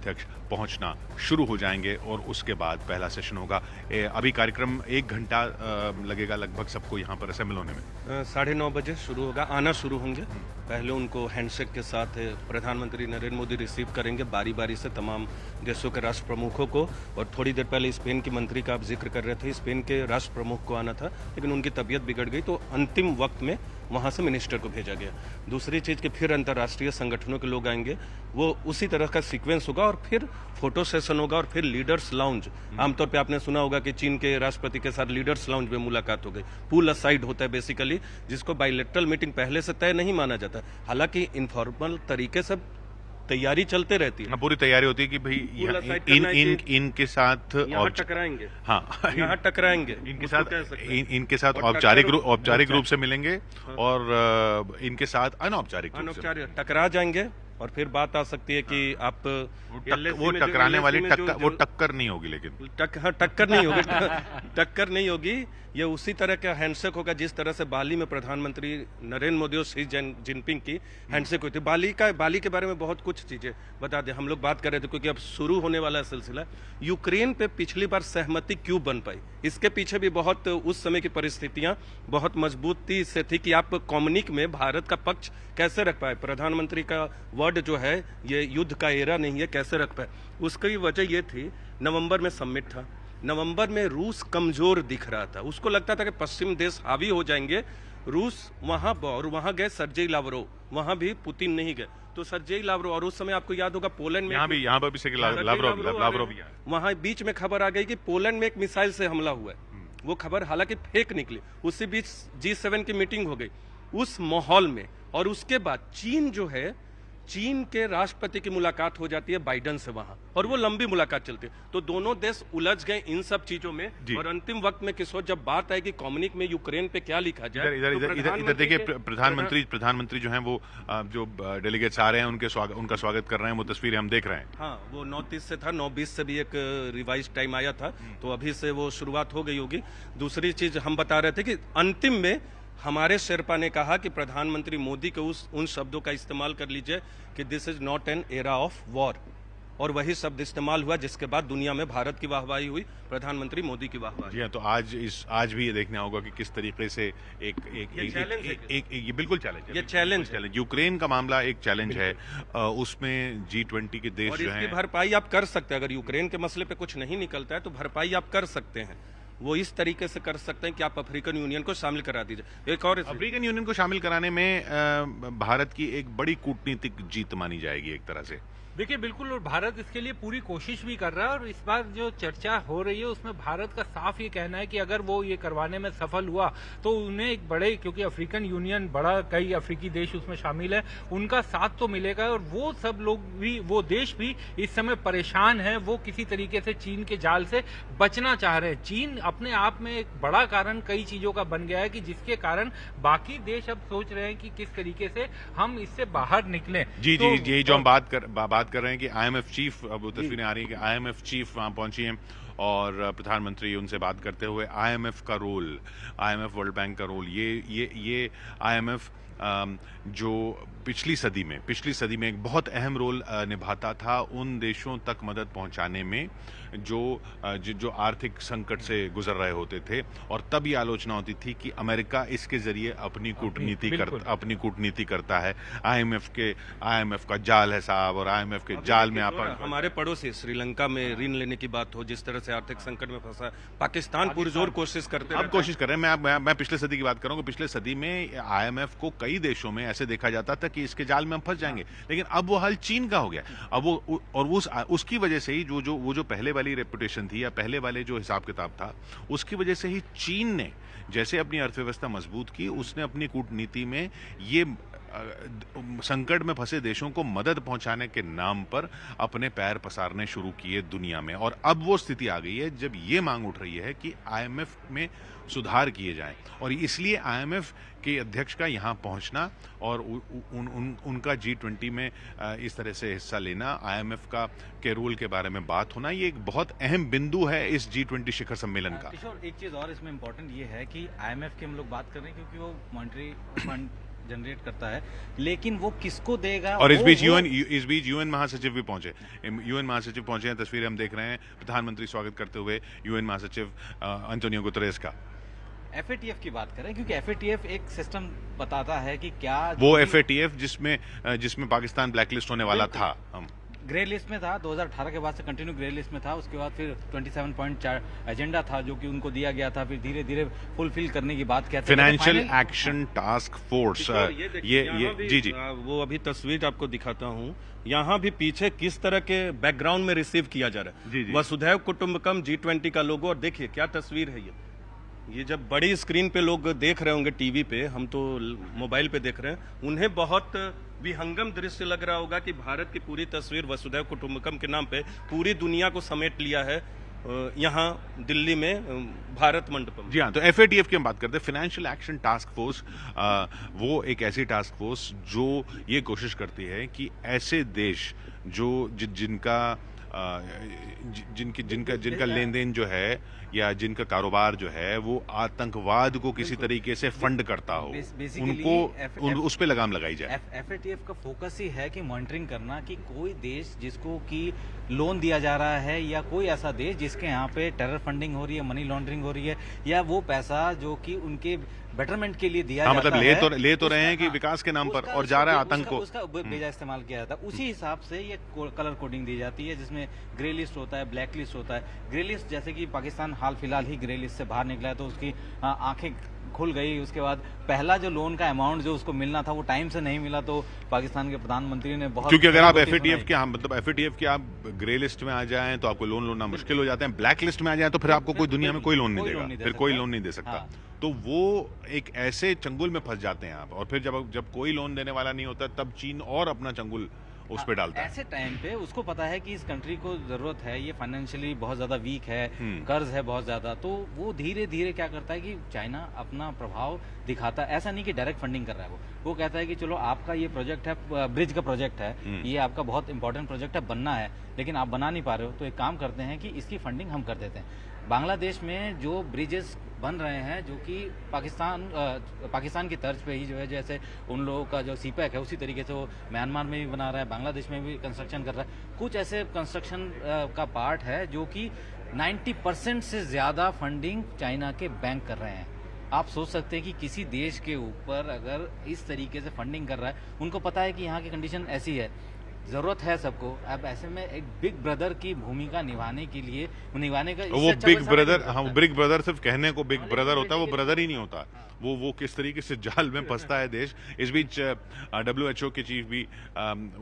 अध्यक्ष पहुंचना शुरू हो जाएंगे और उसके बाद पहला सेशन होगा। अभी कार्यक्रम 1 घंटा लगेगा लगभग सबको यहाँ पर असेंबल होने में। 9:30 बजे शुरू होगा, आना शुरू होंगे। पहले उनको हैंडशेक के साथ प्रधानमंत्री नरेंद्र मोदी रिसीव करेंगे बारी बारी से तमाम देशों के राष्ट्र प्रमुखों को। और थोड़ी देर पहले स्पेन की मंत्री का आप जिक्र कर रहे थे, स्पेन के राष्ट्र प्रमुख को आना था लेकिन उनकी तबीयत बिगड़ गई तो अंतिम वक्त में वहाँ से मिनिस्टर को भेजा गया। दूसरी चीज़ कि फिर अंतर्राष्ट्रीय संगठनों के लोग आएंगे, वो उसी तरह का सीक्वेंस होगा और फिर फोटो सेशन होगा और फिर लीडर्स लाउंज। आमतौर पे आपने सुना होगा कि चीन के राष्ट्रपति के साथ लीडर्स लाउंज में मुलाकात हो गई। पूल असाइड होता है बेसिकली, जिसको बायलैटरल मीटिंग पहले से तय नहीं माना जाता। हालांकि इनफॉर्मल तरीके से तैयारी चलते रहती है, पूरी तैयारी होती है कि भाई इनके साथ टकराएंगे। हाँ, यहाँ टकराएंगे, इनके साथ औपचारिक रूप से मिलेंगे और इनके साथ अनौपचारिक टकरा जाएंगे। और फिर बात आ सकती है कि आप वो टकराने वाली टक्कर नहीं होगी, लेकिन टक्कर नहीं होगी टक्कर नहीं होगी। ये उसी तरह का हैंडशेक होगा जिस तरह से बाली में प्रधानमंत्री नरेंद्र मोदी और शी जिनपिंग की हैंडशेक हुई थी। बाली के बारे में बहुत कुछ चीजें बता दें। हम लोग बात कर रहे थे क्योंकि अब शुरू होने वाला सिलसिला। यूक्रेन पे पिछली बार सहमति क्यों बन पाई, इसके पीछे भी बहुत उस समय की परिस्थितियां बहुत मजबूती से थी कि आप कम्युनिक में भारत का पक्ष कैसे रख पाए। प्रधानमंत्री का वर्ड जो है ये युद्ध का एरा नहीं है, कैसे रख पाए। उसकी वजह ये थी, नवंबर में समिट था, नवंबर में रूस कमजोर दिख रहा था। उसको लगता था कि पश्चिम देश हावी हो जाएंगे। रूस वहां गए सर्जेई लावरोव, वहां भी पुतिन नहीं गए। तो सर्जेई लावरोव, और उस समय आपको याद होगा पोलैंड में यहाँ पर भी लावरोव वहां बीच में खबर आ गई कि पोलैंड में एक मिसाइल से हमला हुआ है। वो खबर हालांकि फेक निकली। उसी बीच G7 की मीटिंग हो गई उस माहौल में। और उसके बाद चीन जो है, चीन के राष्ट्रपति की मुलाकात हो जाती है बाइडेन से वहां, और वो लंबी मुलाकात चलती है। तो दोनों देश उलझ गए इन सब चीजों में। और अंतिम वक्त में किशोर जब बात आएगी कम्युनिक में यूक्रेन पे क्या लिखा जाए, इधर देखिए प्रधानमंत्री जो हैं वो जो डेलीगेट्स आ रहे हैं उनका स्वागत कर रहे हैं। वो तस्वीरें हम देख रहे हैं। हाँ, वो 9:30 से था, 9:20 से भी एक रिवाइज टाइम आया था, तो अभी से वो शुरुआत हो गई होगी। दूसरी चीज हम बता रहे थे कि अंतिम में हमारे शेरपा ने कहा कि प्रधानमंत्री मोदी के उन शब्दों का इस्तेमाल कर लीजिए कि this is not an era of war, और वही शब्द इस्तेमाल हुआ जिसके बाद दुनिया में भारत की वाहवाही हुई, प्रधानमंत्री मोदी की वाहवाही। जी हाँ, तो आज भी ये देखना होगा कि किस तरीके से ये बिल्कुल चैलेंज ये चैलेंज यूक्रेन का मामला एक चैलेंज है। उसमें G20 के देश जो हैं, भरपाई आप कर सकते हैं। अगर यूक्रेन के मसले पे कुछ नहीं निकलता है तो भरपाई आप कर सकते हैं। वो इस तरीके से कर सकते हैं कि आप अफ्रीकन यूनियन को शामिल करा दीजिए। एक और अफ्रीकन यूनियन को शामिल कराने में भारत की एक बड़ी कूटनीतिक जीत मानी जाएगी एक तरह से। देखिए बिल्कुल, और भारत इसके लिए पूरी कोशिश भी कर रहा है। और इस बार जो चर्चा हो रही है उसमें भारत का साफ ये कहना है कि अगर वो ये करवाने में सफल हुआ तो उन्हें एक बड़े, क्योंकि अफ्रीकन यूनियन बड़ा, कई अफ्रीकी देश उसमें शामिल है, उनका साथ तो मिलेगा। और वो सब लोग भी, वो देश भी इस समय परेशान है। वो किसी तरीके से चीन के जाल से बचना चाह रहे हैं। चीन अपने आप में एक बड़ा कारण कई चीजों का बन गया है कि जिसके कारण बाकी देश अब सोच रहे हैं कि किस तरीके से हम इससे बाहर निकलें। जी जी, यही जो हम बात कर रहे हैं कि IMF चीफ, अब वो तस्वीरें आ रही है कि IMF चीफ वहां पहुंची हैं और प्रधानमंत्री उनसे बात करते हुए IMF का रोल, IMF वर्ल्ड बैंक का रोल, ये IMF जो पिछली सदी में एक बहुत अहम रोल निभाता था उन देशों तक मदद पहुंचाने में जो आर्थिक संकट से गुजर रहे होते थे। और तब ये आलोचना होती थी कि अमेरिका इसके जरिए अपनी कूटनीति करता है। IMF का जाल है साहब, और IMF के जाल में आप हमारे पड़ोसी श्रीलंका में ऋण लेने की बात हो, जिस तरह से आर्थिक संकट में फंसा पाकिस्तान पुरजोर कोशिश कर रहे हैं। मैं पिछले सदी की बात करूंगा। पिछले सदी में IMF को कई देशों में ऐसे देखा जाता था कि इसके जाल में हम फंस जाएंगे, लेकिन अब वो हाल चीन का हो गया। अब वो और उसकी वजह से ही जो पहले वाली रेपुटेशन थी या पहले वाले जो हिसाब किताब था, उसकी वजह से ही चीन ने जैसे अपनी अर्थव्यवस्था मजबूत की, उसने अपनी कूटनीति में ये संकट में फंसे देशों को मदद पहुंचाने के नाम पर अपने पैर पसारने शुरू किए दुनिया में। और अब वो स्थिति आ गई है जब ये मांग उठ रही है कि IMF में सुधार किए जाएं, और इसलिए IMF के अध्यक्ष का यहाँ पहुंचना और उनका G20 में इस तरह से हिस्सा लेना, IMF के रोल के बारे में बात होना, ये एक बहुत अहम बिंदु है इस G20 शिखर सम्मेलन का। किशोर, एक चीज और इसमें इम्पोर्टेंट ये है कि IMF की हम लोग बात कर रहे हैं क्योंकि वो मॉनेटरी फंड जनरेट करता है, लेकिन वो किसको देगा। और इस बीच यूएन महासचिव भी पहुंचे, यूएन महासचिव पहुंचे हैं, तस्वीरें हम देख रहे हैं, प्रधानमंत्री स्वागत करते हुए यूएन महासचिव एंटोनियो गुतेरेस का। FATF की बात करें, क्योंकि FATF एक सिस्टम बताता है कि क्या वो FATF जिसमें पाकिस्तान ब्लैकलिस्ट होने वाला था, हम ग्रे लिस्ट में था, 2018 के बाद से कंटिन्यू ग्रे लिस्ट में था। उसके बाद फिर 27 पॉइंट एजेंडा था जो कि उनको दिया गया था, फिर धीरे धीरे फुलफिल करने की बात कहते हैं। फाइनेंशियल एक्शन टास्क फोर्स, ये जी वो अभी तस्वीर आपको दिखाता हूँ, यहाँ भी पीछे किस तरह के बैकग्राउंड में रिसीव किया जा रहा है। वसुधैव कुटुंबकम G20 का लोगो, और देखिए क्या तस्वीर है ये जब बड़ी स्क्रीन पे लोग देख रहे होंगे टीवी पे, हम तो मोबाइल पे देख रहे हैं, उन्हें बहुत विहंगम दृश्य लग रहा होगा कि भारत की पूरी तस्वीर वसुधैव कुटुंबकम के नाम पे पूरी दुनिया को समेट लिया है यहाँ दिल्ली में भारत मंडपम। जी हाँ, तो FATF की हम बात करते हैं, फाइनेंशियल एक्शन टास्क फोर्स। वो एक ऐसी टास्क फोर्स जो ये कोशिश करती है कि ऐसे देश जो जिनका लेन देन जो है या जिनका कारोबार जो है वो आतंकवाद को किसी तरीके से फंड करता हो, उनको उस पे लगाम लगाई जाए। FATF का फोकस ही है कि मॉनिटरिंग करना कि कोई देश जिसको कि लोन दिया जा रहा है या कोई ऐसा देश जिसके यहाँ पे टेरर फंडिंग हो रही है, मनी लॉन्ड्रिंग हो रही है, या वो पैसा जो कि उनके बेटरमेंट के लिए दिया जाता मतलब है, ले तो रहे हैं कि विकास के नाम पर, और जा रहा है आतंक को, उसका बेजा इस्तेमाल किया जाता है। उसी हिसाब से ये कलर कोडिंग दी जाती है, जिसमें ग्रे लिस्ट होता है, ब्लैक लिस्ट होता है। ग्रे लिस्ट जैसे कि पाकिस्तान हाल फिलहाल ही ग्रे लिस्ट से बाहर निकला है, तो उसकी आंखें खुल गई। उसके बाद पहला जो लोन का अमाउंट जो उसको मिलना था वो टाइम से नहीं मिला, तो पाकिस्तान के प्रधानमंत्री ने बहुत, क्योंकि अगर आप FATF के FATF के आप ग्रे लिस्ट में आ जाएं तो आपको लोन लेना मुश्किल हो जाता है, ब्लैक लिस्ट में आ जाए तो फिर आपको कोई दुनिया में कोई लोन नहीं देगा, फिर कोई लोन नहीं दे सकता। तो वो एक ऐसे चंगुल में फंस जाते हैं आप, और फिर जब कोई लोन देने वाला नहीं होता तब चीन और अपना चंगुल उस पे डालता है। ऐसे टाइम पे उसको पता है कि इस कंट्री को जरूरत है, ये फाइनेंशियली बहुत ज्यादा वीक है, कर्ज है बहुत ज्यादा, तो वो धीरे धीरे क्या करता है कि चाइना अपना प्रभाव दिखाता है। ऐसा नहीं कि डायरेक्ट फंडिंग कर रहा है, वो कहता है कि चलो आपका ये प्रोजेक्ट है, ब्रिज का प्रोजेक्ट है, ये आपका बहुत इंपॉर्टेंट प्रोजेक्ट है, बनना है, लेकिन आप बना नहीं पा रहे हो, तो एक काम करते हैं कि इसकी फंडिंग हम कर देते हैं। बांग्लादेश में जो ब्रिजेस बन रहे हैं, जो कि पाकिस्तान की तर्ज पे ही जो है, जैसे उन लोगों का जो CPEC है उसी तरीके से वो म्यांमार में भी बना रहा है, बांग्लादेश में भी कंस्ट्रक्शन कर रहा है। कुछ ऐसे कंस्ट्रक्शन का पार्ट है जो कि 90% से ज्यादा फंडिंग चाइना के बैंक कर रहे हैं। आप सोच सकते हैं कि किसी देश के ऊपर अगर इस तरीके से फंडिंग कर रहा है, उनको पता है कि यहाँ की कंडीशन ऐसी है, जरूरत है सबको। अब ऐसे में एक बिग ब्रदर की भूमिका निभाने का वो बिग ब्रदर, हाँ, बिग ब्रदर सिर्फ कहने को बिग ब्रदर होता है, वो ब्रदर ही नहीं होता। वो किस तरीके से जाल में फंसता है देश। इस बीच WHO के चीफ भी,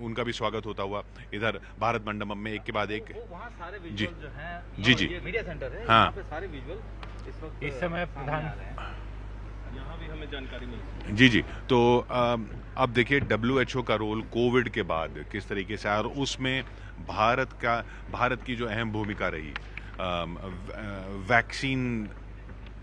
उनका भी स्वागत होता हुआ इधर भारत मंडपम में, एक के बाद एक। वहाँ सारे विजुअल जो हैं, जी मीडिया सेंटर है, हाँ, यहाँ पे सारे विजुअल इस समय प्रधान, यहाँ भी हमें जानकारी मिली। जी। तो अब देखिए WHO का रोल कोविड के बाद किस तरीके से, और उसमें भारत की जो अहम भूमिका रही, vaccine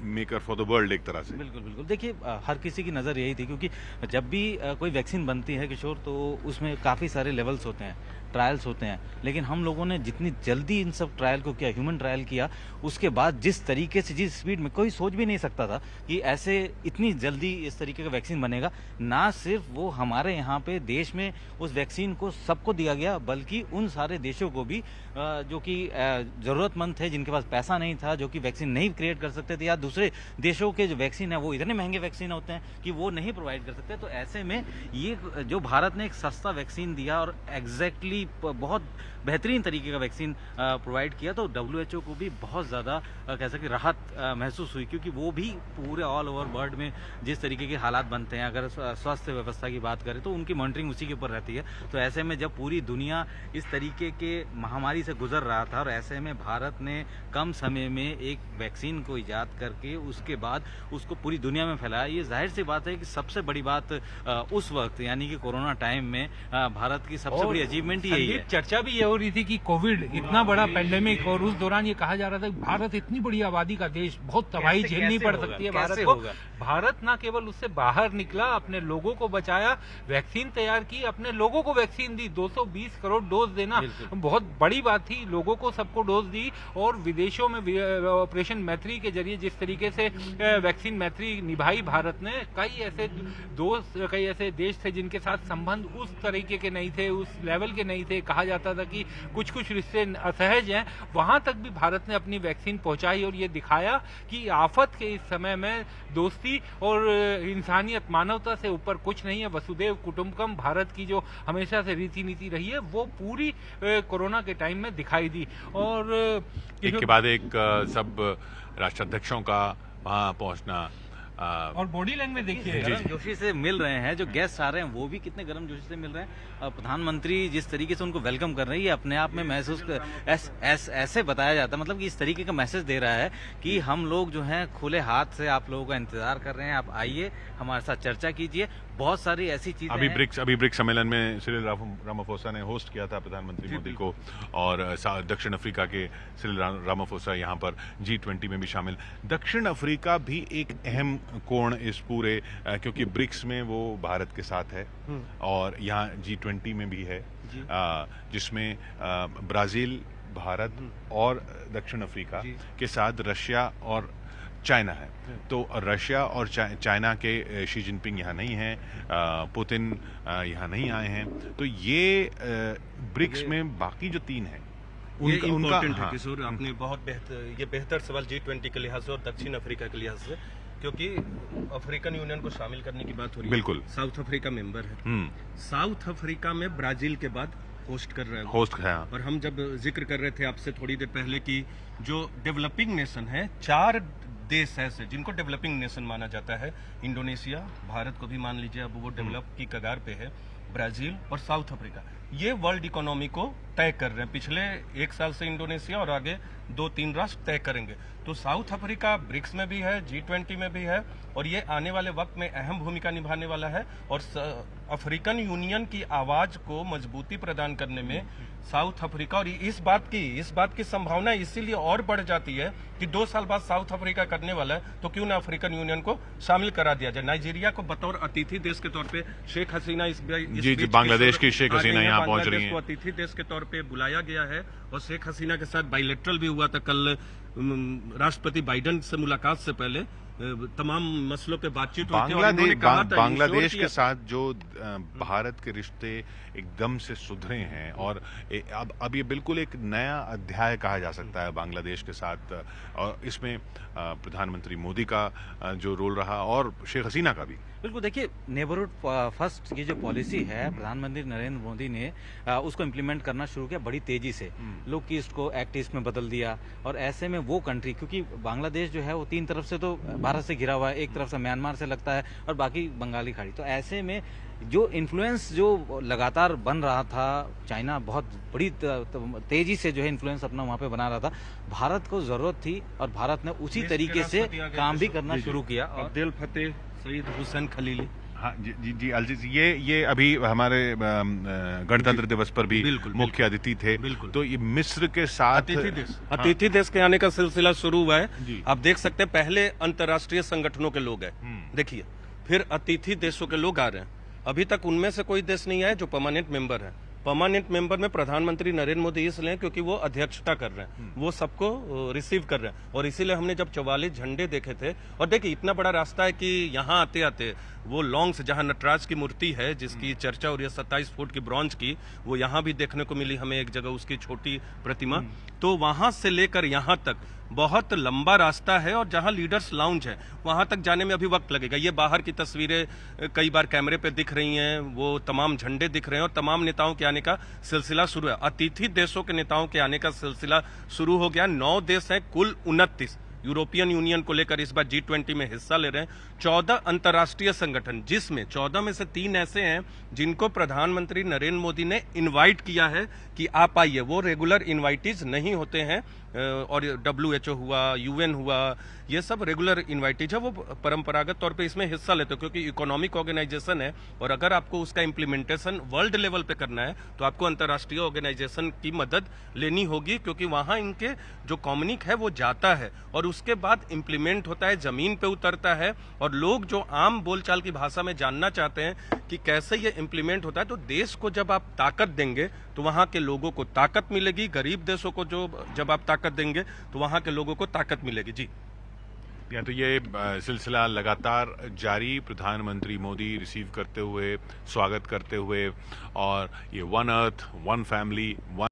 maker for the world एक तरह से। बिल्कुल। देखिए, हर किसी की नज़र यही थी, क्योंकि जब भी कोई वैक्सीन बनती है किशोर, तो उसमें काफ़ी सारे लेवल्स होते हैं, ट्रायल्स होते हैं, लेकिन हम लोगों ने जितनी जल्दी इन सब ट्रायल को किया, ह्यूमन ट्रायल किया, उसके बाद जिस तरीके से, जिस स्पीड में, कोई सोच भी नहीं सकता था कि ऐसे इतनी जल्दी इस तरीके का वैक्सीन बनेगा। ना सिर्फ वो हमारे यहाँ पे देश में उस वैक्सीन को सबको दिया गया, बल्कि उन सारे देशों को भी जो कि ज़रूरतमंद थे, जिनके पास पैसा नहीं था, जो कि वैक्सीन नहीं क्रिएट कर सकते थे, या दूसरे देशों के जो वैक्सीन है वो इतने महंगे वैक्सीन होते हैं कि वो नहीं प्रोवाइड कर सकते। तो ऐसे में ये जो भारत ने एक सस्ता वैक्सीन दिया और एग्जैक्टली बहुत बेहतरीन तरीके का वैक्सीन प्रोवाइड किया, तो WHO को भी बहुत ज़्यादा कह सकते राहत महसूस हुई, क्योंकि वो भी पूरे ऑल ओवर वर्ल्ड में जिस तरीके के हालात बनते हैं, अगर स्वास्थ्य व्यवस्था की बात करें तो उनकी मॉनिटरिंग उसी के ऊपर रहती है। तो ऐसे में जब पूरी दुनिया इस तरीके के महामारी से गुजर रहा था, और ऐसे में भारत ने कम समय में एक वैक्सीन को ईजाद करके उसके बाद उसको पूरी दुनिया में फैलाया, ये जाहिर सी बात है कि सबसे बड़ी बात उस वक्त, यानी कि कोरोना टाइम में भारत की सबसे बड़ी अचीवमेंट ही यही है। संदीप, चर्चा भी ये हो रही थी कि कोविड इतना बड़ा पेंडेमिक, और उस दौरान ये कहा जा रहा था कि भारत इतनी बड़ी आबादी का देश, बहुत तबाही झेलनी पड़ सकती है भारत को। भारत न केवल उससे बाहर निकला, अपने लोगों को बचाया, वैक्सीन तैयार की, अपने लोगों को वैक्सीन दी। 220 करोड़ डोज देना बहुत बड़ी बात थी, लोगों को सबको डोज दी। और विदेशों में ऑपरेशन मैत्री के जरिए जिस तरीके से वैक्सीन मैत्री निभाई भारत ने, कई ऐसे देश थे जिनके साथ संबंध उस तरीके के नहीं थे, उस लेवल के नहीं थे। कहा जाता था कि कुछ रिश्ते असहज हैं, वहां तक भी भारत ने अपनी वैक्सीन पहुंचाई और ये दिखाया कि आफत के इस समय में दोस्ती और इंसानियत, मानवता से ऊपर कुछ नहीं है। वसुदेव कुटुंबकम भारत की जो हमेशा से रीति नीति रही है, वो पूरी कोरोना के टाइम में दिखाई दी। और एक के बाद एक सब राष्ट्राध्यक्षों का वहां पहुंचना, और बॉडी लैंग्वेज देखिए, गर्म जोशी से मिल रहे हैं, जो गेस्ट आ रहे हैं वो भी कितने गर्म जोशी से मिल रहे हैं। प्रधानमंत्री जिस तरीके से उनको वेलकम कर रही है, अपने आप में महसूस ऐसे बताया जाता है, मतलब कि इस तरीके का मैसेज दे रहा है कि हम लोग जो हैं खुले हाथ से आप लोगों का इंतजार कर रहे हैं, आप आइए हमारे साथ चर्चा कीजिए। बहुत सारी ऐसी चीजें अभी ब्रिक्स सम्मेलन में सिरिल रामाफोसा ने होस्ट किया था प्रधानमंत्री मोदी को, और दक्षिण अफ्रीका के सिरिल रामाफोसा यहाँ पर G20 में भी शामिल। दक्षिण अफ्रीका भी एक अहम कोण इस पूरे, क्योंकि ब्रिक्स में वो भारत के साथ है और यहाँ G20 में भी है, जिसमें ब्राजील, भारत और दक्षिण अफ्रीका के साथ रशिया और चाइना है। तो रशिया और चाइना के शी जिनपिंग यहाँ नहीं हैं, पुतिन यहाँ नहीं आए हैं। तो ये ब्रिक्स में बाकी जो तीन हैं उनका है किशोर, आपने बहुत बेहतर सवाल G20 के लिहाज से और दक्षिण अफ्रीका के लिहाज से, क्योंकि अफ्रीकन यूनियन को शामिल करने की बात हो रही है। बिल्कुल, साउथ अफ्रीका मेंबर है। साउथ अफ्रीका में ब्राजील के बाद होस्ट कर रहा है, होस्ट है। और हम जब जिक्र कर रहे थे आपसे थोड़ी देर पहले कि जो डेवलपिंग नेशन है, 4 देश ऐसे जिनको डेवलपिंग नेशन माना जाता है, इंडोनेशिया, भारत को भी मान लीजिए अब वो डेवलप की कगार पे है, ब्राजील और साउथ अफ्रीका, ये वर्ल्ड इकोनॉमी को तय कर रहे हैं। पिछले 1 साल से इंडोनेशिया और आगे 2-3 राष्ट्र तय करेंगे। तो साउथ अफ्रीका ब्रिक्स में भी है, G20 में भी है, और ये आने वाले वक्त में अहम भूमिका निभाने वाला है। और अफ्रीकन यूनियन की आवाज को मजबूती प्रदान करने में साउथ अफ्रीका, और इस बात की संभावना इसीलिए और बढ़ जाती है कि 2 साल बाद साउथ अफ्रीका करने वाला है, तो क्यों ना अफ्रीकन यूनियन को शामिल करा दिया जाए। नाइजीरिया को बतौर अतिथि देश के तौर पे शेख हसीना जी बांग्लादेश की शेख हसीना यहाँ पहुंच रही हैं, अतिथि देश के तौर पे बुलाया गया है। और शेख हसीना के साथ बाइलेटरल भी हुआ था कल, राष्ट्रपति बाइडेन से मुलाकात से पहले तमाम मसलों पे बातचीत हुई थी। बांग्लादेश के साथ जो भारत के रिश्ते एकदम से सुधरे हैं, और अब ये बिल्कुल एक नया अध्याय कहा जा सकता है बांग्लादेश के साथ। और इसमें प्रधानमंत्री मोदी का जो रोल रहा और शेख हसीना का भी। बिल्कुल, देखिए नेबरहुड फर्स्ट की जो पॉलिसी है प्रधानमंत्री नरेंद्र मोदी ने उसको इम्प्लीमेंट करना शुरू किया बड़ी तेजी से। लुक ईस्ट को एक्ट ईस्ट में बदल दिया, और ऐसे में वो कंट्री, क्योंकि बांग्लादेश जो है वो 3 तरफ से तो भारत से घिरा हुआ है, एक तरफ से म्यांमार से लगता है और बाकी बंगाली खाड़ी। तो ऐसे में जो इन्फ्लुएंस जो लगातार बन रहा था, चाइना बहुत बड़ी तेजी से जो है इन्फ्लुएंस अपना वहाँ पे बना रहा था, भारत को जरूरत थी और भारत ने उसी तरीके से काम भी करना शुरू किया। अब्दुल फतेह सईद हुसैन खलीली, हाँ जी अलजीज, ये अभी हमारे गणतंत्र दिवस पर भी मुख्य अतिथि थे। तो ये मिस्र के साथ अतिथि देश के आने का सिलसिला शुरू हुआ है। आप देख सकते हैं पहले अंतर्राष्ट्रीय संगठनों के लोग हैं, देखिए, फिर अतिथि देशों के लोग आ रहे हैं। अभी तक उनमें से कोई देश नहीं आया जो परमानेंट मेंबर है। परमानेंट मेंबर में प्रधानमंत्री नरेंद्र मोदी इसलिए क्योंकि वो अध्यक्षता कर रहे हैं, वो सबको रिसीव कर रहे हैं। और इसीलिए हमने जब 44 झंडे देखे थे, और देखिए इतना बड़ा रास्ता है कि यहाँ आते आते वो लॉन्ग्स, जहाँ नटराज की मूर्ति है जिसकी चर्चा हो रही है 27 फुट की ब्रॉन्ज की, वो यहाँ भी देखने को मिली हमें एक जगह उसकी छोटी प्रतिमा। तो वहां से लेकर यहाँ तक बहुत लंबा रास्ता है, और जहां लीडर्स लाउंज है वहां तक जाने में अभी वक्त लगेगा। ये बाहर की तस्वीरें कई बार कैमरे पे दिख रही हैं, वो तमाम झंडे दिख रहे हैं और तमाम नेताओं के आने का सिलसिला शुरू है। अतिथि देशों के नेताओं के आने का सिलसिला शुरू हो गया। 9 देश हैं, कुल 29। यूरोपियन यूनियन को लेकर इस बार G20 में हिस्सा ले रहे हैं। 14 अंतर्राष्ट्रीय संगठन, जिसमें 14 में से 3 ऐसे हैं जिनको प्रधानमंत्री नरेंद्र मोदी ने इनवाइट किया है कि आप आइए। वो रेगुलर इनवाइटीज नहीं होते हैं, और WHO हुआ, UN हुआ, ये सब रेगुलर इनवाइटीज है। वो परंपरागत तौर पे इसमें हिस्सा लेते हैं क्योंकि इकोनॉमिक ऑर्गेनाइजेशन है, और अगर आपको उसका इम्प्लीमेंटेशन वर्ल्ड लेवल पे करना है तो आपको अंतर्राष्ट्रीय ऑर्गेनाइजेशन की मदद लेनी होगी, क्योंकि वहां इनके जो कम्युनिक है वो जाता है और उसके बाद इम्प्लीमेंट होता है, जमीन पे उतरता है, और लोग जो आम बोलचाल की भाषा में जानना चाहते हैं कि कैसे ये इम्प्लीमेंट होता है। तो देश को जब आप ताकत देंगे तो वहां के लोगों को ताकत मिलेगी, गरीब देशों को जब आप ताकत देंगे तो वहां के लोगों को ताकत मिलेगी। जी या तो ये सिलसिला लगातार जारी, प्रधानमंत्री मोदी रिसीव करते हुए, स्वागत करते हुए, और ये one earth one family one